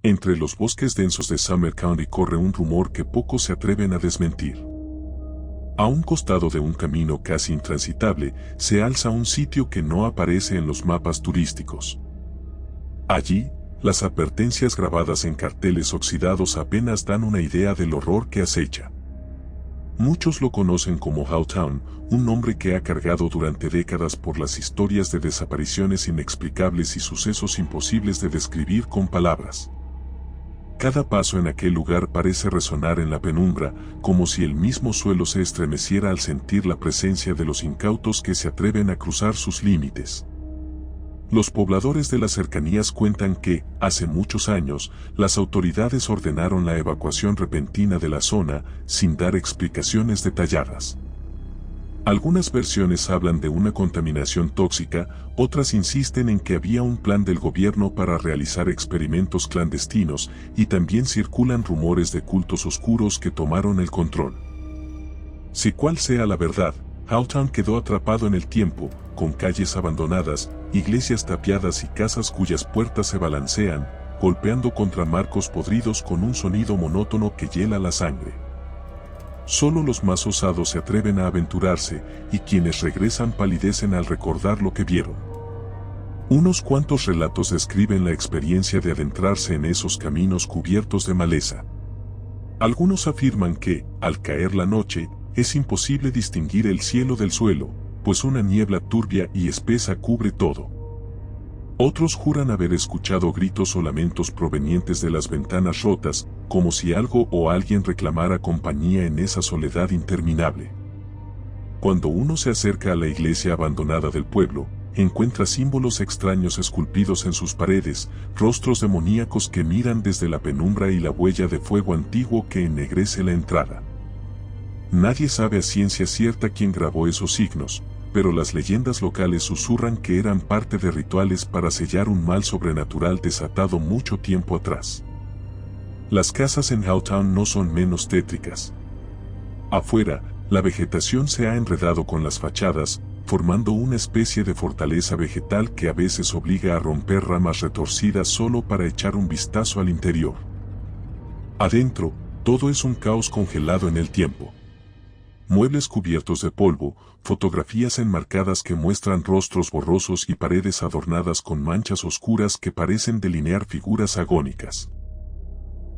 Entre los bosques densos de Sumner County corre un rumor que pocos se atreven a desmentir. A un costado de un camino casi intransitable, se alza un sitio que no aparece en los mapas turísticos. Allí, las advertencias grabadas en carteles oxidados apenas dan una idea del horror que acecha. Muchos lo conocen como Howtown, un nombre que ha cargado durante décadas por las historias de desapariciones inexplicables y sucesos imposibles de describir con palabras. Cada paso en aquel lugar parece resonar en la penumbra, como si el mismo suelo se estremeciera al sentir la presencia de los incautos que se atreven a cruzar sus límites. Los pobladores de las cercanías cuentan que, hace muchos años, las autoridades ordenaron la evacuación repentina de la zona, sin dar explicaciones detalladas. Algunas versiones hablan de una contaminación tóxica, otras insisten en que había un plan del gobierno para realizar experimentos clandestinos, y también circulan rumores de cultos oscuros que tomaron el control. Si cual sea la verdad, Howtown quedó atrapado en el tiempo, con calles abandonadas, iglesias tapiadas y casas cuyas puertas se balancean, golpeando contra marcos podridos con un sonido monótono que hiela la sangre. Solo los más osados se atreven a aventurarse, y quienes regresan palidecen al recordar lo que vieron. Unos cuantos relatos describen la experiencia de adentrarse en esos caminos cubiertos de maleza. Algunos afirman que, al caer la noche, es imposible distinguir el cielo del suelo, pues una niebla turbia y espesa cubre todo. Otros juran haber escuchado gritos o lamentos provenientes de las ventanas rotas, como si algo o alguien reclamara compañía en esa soledad interminable. Cuando uno se acerca a la iglesia abandonada del pueblo, encuentra símbolos extraños esculpidos en sus paredes, rostros demoníacos que miran desde la penumbra y la huella de fuego antiguo que ennegrece la entrada. Nadie sabe a ciencia cierta quién grabó esos signos, pero las leyendas locales susurran que eran parte de rituales para sellar un mal sobrenatural desatado mucho tiempo atrás. Las casas en Howtown no son menos tétricas. Afuera, la vegetación se ha enredado con las fachadas, formando una especie de fortaleza vegetal que a veces obliga a romper ramas retorcidas solo para echar un vistazo al interior. Adentro, todo es un caos congelado en el tiempo. Muebles cubiertos de polvo, fotografías enmarcadas que muestran rostros borrosos y paredes adornadas con manchas oscuras que parecen delinear figuras agónicas.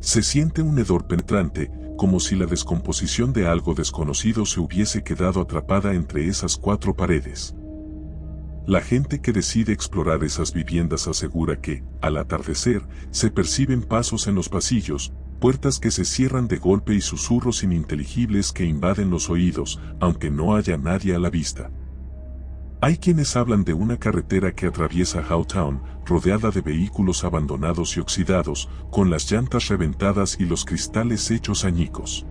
Se siente un hedor penetrante, como si la descomposición de algo desconocido se hubiese quedado atrapada entre esas cuatro paredes. La gente que decide explorar esas viviendas asegura que, al atardecer, se perciben pasos en los pasillos, puertas que se cierran de golpe y susurros ininteligibles que invaden los oídos, aunque no haya nadie a la vista. Hay quienes hablan de una carretera que atraviesa Howtown, rodeada de vehículos abandonados y oxidados, con las llantas reventadas y los cristales hechos añicos.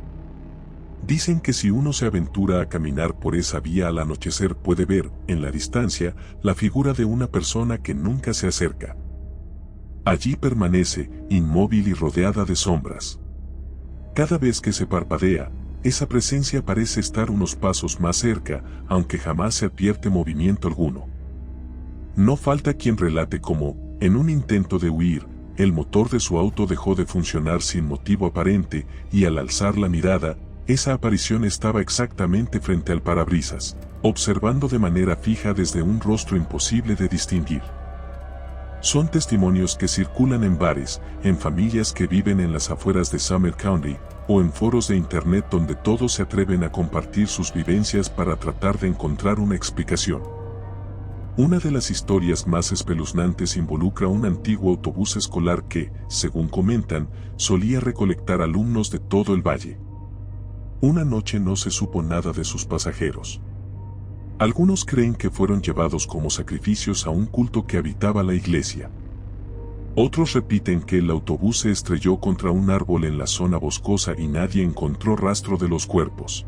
Dicen que si uno se aventura a caminar por esa vía al anochecer puede ver, en la distancia, la figura de una persona que nunca se acerca. Allí permanece, inmóvil y rodeada de sombras. Cada vez que se parpadea, esa presencia parece estar unos pasos más cerca, aunque jamás se advierte movimiento alguno. No falta quien relate cómo, en un intento de huir, el motor de su auto dejó de funcionar sin motivo aparente, y al alzar la mirada, esa aparición estaba exactamente frente al parabrisas, observando de manera fija desde un rostro imposible de distinguir. Son testimonios que circulan en bares, en familias que viven en las afueras de Sumner County, o en foros de internet donde todos se atreven a compartir sus vivencias para tratar de encontrar una explicación. Una de las historias más espeluznantes involucra un antiguo autobús escolar que, según comentan, solía recolectar alumnos de todo el valle. Una noche no se supo nada de sus pasajeros. Algunos creen que fueron llevados como sacrificios a un culto que habitaba la iglesia. Otros repiten que el autobús se estrelló contra un árbol en la zona boscosa y nadie encontró rastro de los cuerpos.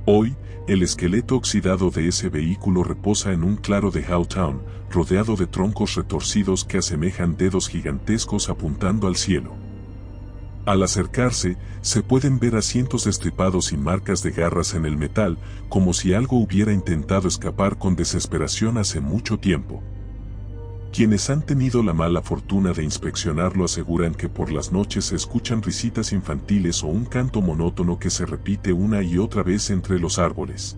Hoy, el esqueleto oxidado de ese vehículo reposa en un claro de Howtown, rodeado de troncos retorcidos que asemejan dedos gigantescos apuntando al cielo. Al acercarse, se pueden ver asientos destripados y marcas de garras en el metal, como si algo hubiera intentado escapar con desesperación hace mucho tiempo. Quienes han tenido la mala fortuna de inspeccionarlo aseguran que por las noches se escuchan risitas infantiles o un canto monótono que se repite una y otra vez entre los árboles.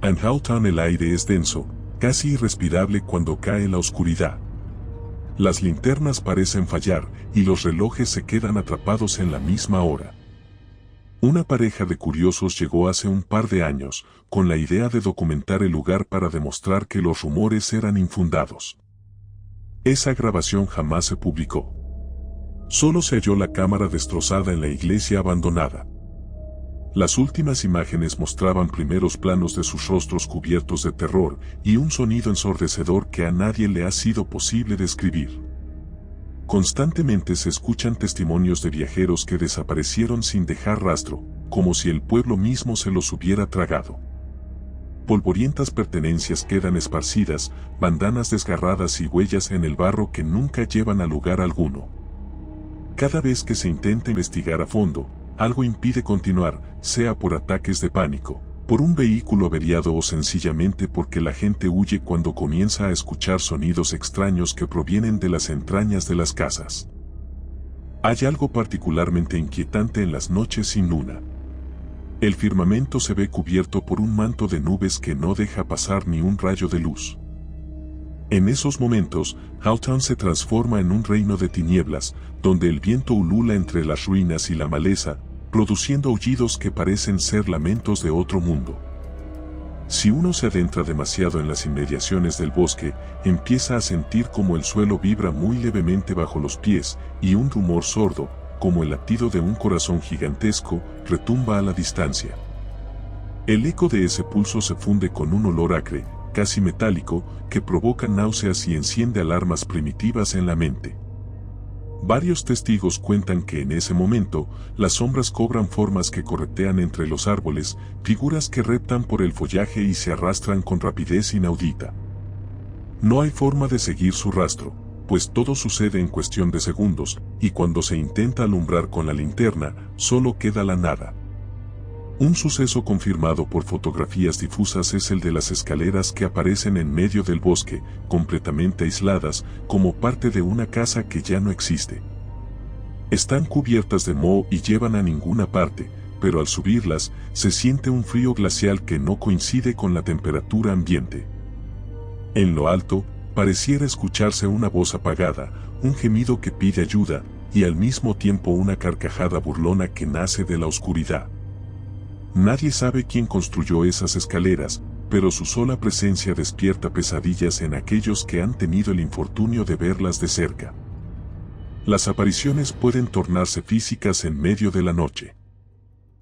En Howtown el aire es denso, casi irrespirable cuando cae la oscuridad. Las linternas parecen fallar y los relojes se quedan atrapados en la misma hora. Una pareja de curiosos llegó hace un par de años, con la idea de documentar el lugar para demostrar que los rumores eran infundados. Esa grabación jamás se publicó. Solo se halló la cámara destrozada en la iglesia abandonada. Las últimas imágenes mostraban primeros planos de sus rostros cubiertos de terror y un sonido ensordecedor que a nadie le ha sido posible describir. Constantemente se escuchan testimonios de viajeros que desaparecieron sin dejar rastro, como si el pueblo mismo se los hubiera tragado. Polvorientas pertenencias quedan esparcidas, bandanas desgarradas y huellas en el barro que nunca llevan a lugar alguno. Cada vez que se intenta investigar a fondo, algo impide continuar, sea por ataques de pánico, por un vehículo averiado o sencillamente porque la gente huye cuando comienza a escuchar sonidos extraños que provienen de las entrañas de las casas. Hay algo particularmente inquietante en las noches sin luna. El firmamento se ve cubierto por un manto de nubes que no deja pasar ni un rayo de luz. En esos momentos, Howtown se transforma en un reino de tinieblas, donde el viento ulula entre las ruinas y la maleza, produciendo aullidos que parecen ser lamentos de otro mundo. Si uno se adentra demasiado en las inmediaciones del bosque, empieza a sentir como el suelo vibra muy levemente bajo los pies, y un rumor sordo, como el latido de un corazón gigantesco, retumba a la distancia. El eco de ese pulso se funde con un olor acre, casi metálico, que provoca náuseas y enciende alarmas primitivas en la mente. Varios testigos cuentan que en ese momento, las sombras cobran formas que corretean entre los árboles, figuras que reptan por el follaje y se arrastran con rapidez inaudita. No hay forma de seguir su rastro, pues todo sucede en cuestión de segundos, y cuando se intenta alumbrar con la linterna, solo queda la nada. Un suceso confirmado por fotografías difusas es el de las escaleras que aparecen en medio del bosque, completamente aisladas, como parte de una casa que ya no existe. Están cubiertas de moho y llevan a ninguna parte, pero al subirlas, se siente un frío glacial que no coincide con la temperatura ambiente. En lo alto, pareciera escucharse una voz apagada, un gemido que pide ayuda, y al mismo tiempo una carcajada burlona que nace de la oscuridad. Nadie sabe quién construyó esas escaleras, pero su sola presencia despierta pesadillas en aquellos que han tenido el infortunio de verlas de cerca. Las apariciones pueden tornarse físicas en medio de la noche.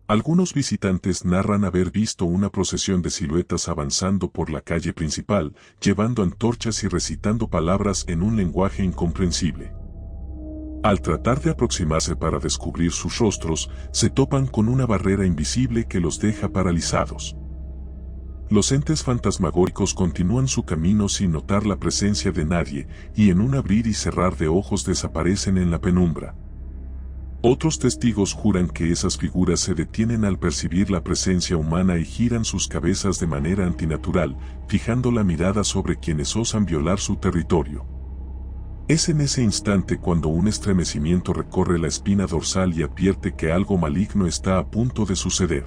Algunos visitantes narran haber visto una procesión de siluetas avanzando por la calle principal, llevando antorchas y recitando palabras en un lenguaje incomprensible. Al tratar de aproximarse para descubrir sus rostros, se topan con una barrera invisible que los deja paralizados. Los entes fantasmagóricos continúan su camino sin notar la presencia de nadie, y en un abrir y cerrar de ojos desaparecen en la penumbra. Otros testigos juran que esas figuras se detienen al percibir la presencia humana y giran sus cabezas de manera antinatural, fijando la mirada sobre quienes osan violar su territorio. Es en ese instante cuando un estremecimiento recorre la espina dorsal y advierte que algo maligno está a punto de suceder.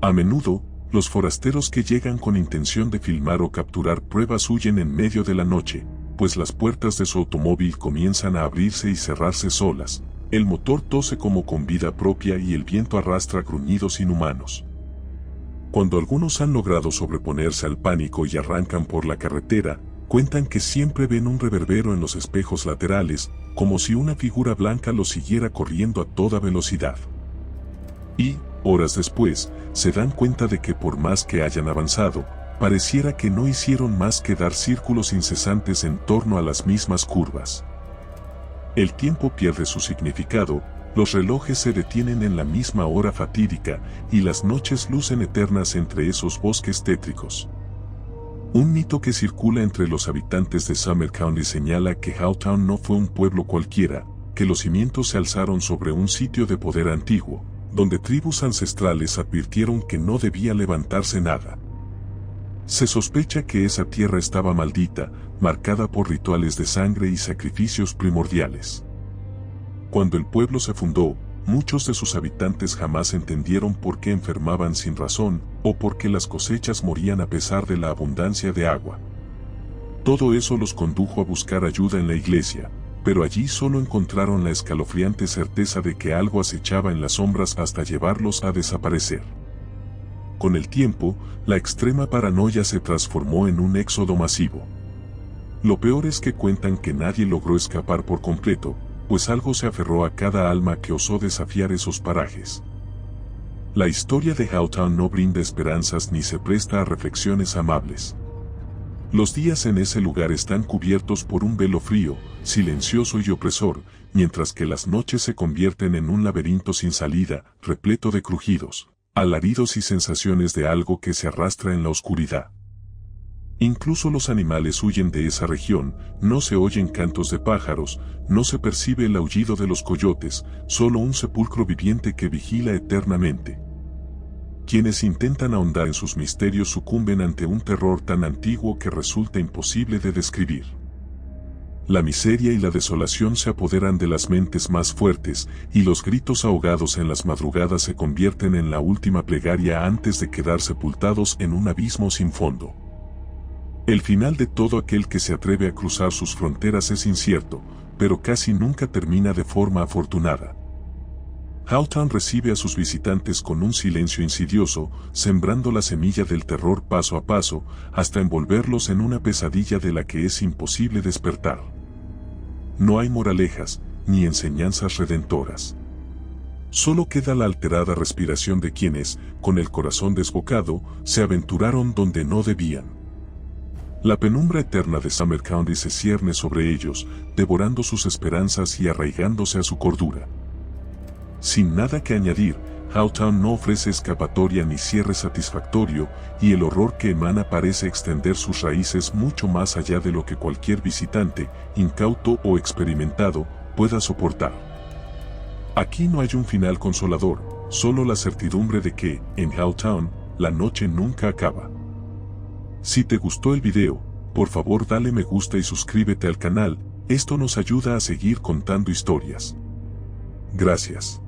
A menudo, los forasteros que llegan con intención de filmar o capturar pruebas huyen en medio de la noche, pues las puertas de su automóvil comienzan a abrirse y cerrarse solas, el motor tose como con vida propia y el viento arrastra gruñidos inhumanos. Cuando algunos han logrado sobreponerse al pánico y arrancan por la carretera, cuentan que siempre ven un reverbero en los espejos laterales, como si una figura blanca los siguiera corriendo a toda velocidad. Y, horas después, se dan cuenta de que por más que hayan avanzado, pareciera que no hicieron más que dar círculos incesantes en torno a las mismas curvas. El tiempo pierde su significado, los relojes se detienen en la misma hora fatídica, y las noches lucen eternas entre esos bosques tétricos. Un mito que circula entre los habitantes de Summer County señala que Howtown no fue un pueblo cualquiera, que los cimientos se alzaron sobre un sitio de poder antiguo, donde tribus ancestrales advirtieron que no debía levantarse nada. Se sospecha que esa tierra estaba maldita, marcada por rituales de sangre y sacrificios primordiales. Cuando el pueblo se fundó, muchos de sus habitantes jamás entendieron por qué enfermaban sin razón, o por qué las cosechas morían a pesar de la abundancia de agua. Todo eso los condujo a buscar ayuda en la iglesia, pero allí solo encontraron la escalofriante certeza de que algo acechaba en las sombras hasta llevarlos a desaparecer. Con el tiempo, la extrema paranoia se transformó en un éxodo masivo. Lo peor es que cuentan que nadie logró escapar por completo, pues algo se aferró a cada alma que osó desafiar esos parajes. La historia de Howtown no brinda esperanzas ni se presta a reflexiones amables. Los días en ese lugar están cubiertos por un velo frío, silencioso y opresor, mientras que las noches se convierten en un laberinto sin salida, repleto de crujidos, alaridos y sensaciones de algo que se arrastra en la oscuridad. Incluso los animales huyen de esa región, no se oyen cantos de pájaros, no se percibe el aullido de los coyotes, solo un sepulcro viviente que vigila eternamente. Quienes intentan ahondar en sus misterios sucumben ante un terror tan antiguo que resulta imposible de describir. La miseria y la desolación se apoderan de las mentes más fuertes, y los gritos ahogados en las madrugadas se convierten en la última plegaria antes de quedar sepultados en un abismo sin fondo. El final de todo aquel que se atreve a cruzar sus fronteras es incierto, pero casi nunca termina de forma afortunada. Howtown recibe a sus visitantes con un silencio insidioso, sembrando la semilla del terror paso a paso, hasta envolverlos en una pesadilla de la que es imposible despertar. No hay moralejas, ni enseñanzas redentoras. Solo queda la alterada respiración de quienes, con el corazón desbocado, se aventuraron donde no debían. La penumbra eterna de Summer County se cierne sobre ellos, devorando sus esperanzas y arraigándose a su cordura. Sin nada que añadir, Howtown no ofrece escapatoria ni cierre satisfactorio, y el horror que emana parece extender sus raíces mucho más allá de lo que cualquier visitante, incauto o experimentado, pueda soportar. Aquí no hay un final consolador, solo la certidumbre de que, en Howtown, la noche nunca acaba. Si te gustó el video, por favor dale me gusta y suscríbete al canal, esto nos ayuda a seguir contando historias. Gracias.